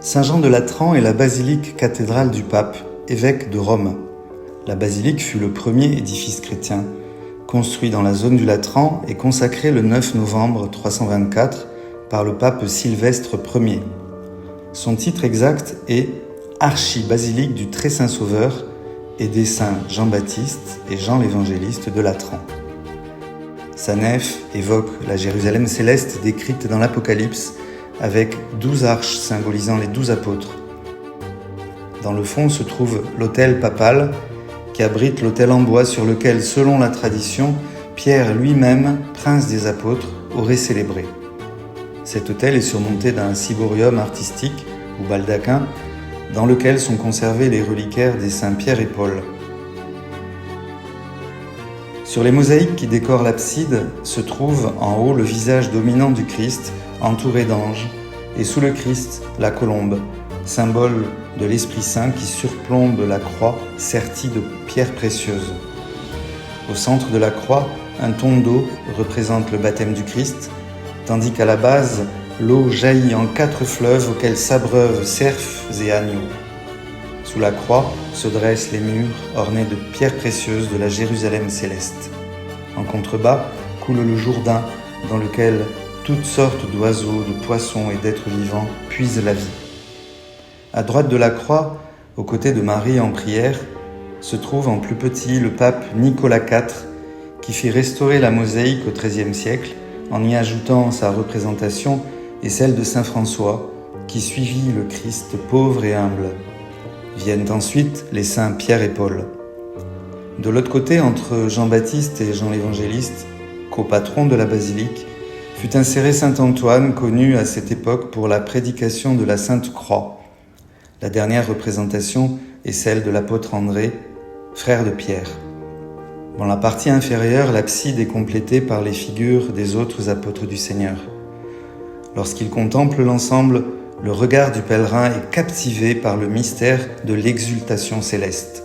Saint-Jean de Latran est la basilique cathédrale du pape, évêque de Rome. La basilique fut le premier édifice chrétien, construit dans la zone du Latran et consacré le 9 novembre 324 par le pape Sylvestre Ier. Son titre exact est Archibasilique du Très-Saint Sauveur et des saints Jean-Baptiste et Jean l'Évangéliste de Latran. Sa nef évoque la Jérusalem céleste décrite dans l'Apocalypse avec 12 arches symbolisant les 12 apôtres. Dans le fond se trouve l'autel papal qui abrite l'autel en bois sur lequel, selon la tradition, Pierre lui-même, prince des apôtres, aurait célébré. Cet autel est surmonté d'un ciborium artistique ou baldaquin dans lequel sont conservés les reliquaires des saints Pierre et Paul. Sur les mosaïques qui décorent l'abside se trouve en haut le visage dominant du Christ, entouré d'anges, et sous le Christ, la colombe, symbole de l'Esprit Saint qui surplombe la croix sertie de pierres précieuses. Au centre de la croix, un ton d'eau représente le baptême du Christ, tandis qu'à la base, l'eau jaillit en 4 fleuves auxquels s'abreuvent cerfs et agneaux. Sous la croix se dressent les murs ornés de pierres précieuses de la Jérusalem céleste. En contrebas coule le Jourdain dans lequel toutes sortes d'oiseaux, de poissons et d'êtres vivants puisent la vie. À droite de la croix, aux côtés de Marie en prière, se trouve en plus petit le pape Nicolas IV qui fit restaurer la mosaïque au XIIIe siècle en y ajoutant sa représentation et celle de saint François qui suivit le Christ pauvre et humble. Viennent ensuite les saints Pierre et Paul. De l'autre côté, entre Jean-Baptiste et Jean l'Évangéliste, copatron de la basilique, fut inséré saint Antoine, connu à cette époque pour la prédication de la Sainte Croix. La dernière représentation est celle de l'apôtre André, frère de Pierre. Dans la partie inférieure, l'abside est complétée par les figures des autres apôtres du Seigneur. Lorsqu'il contemple l'ensemble, le regard du pèlerin est captivé par le mystère de l'exultation céleste.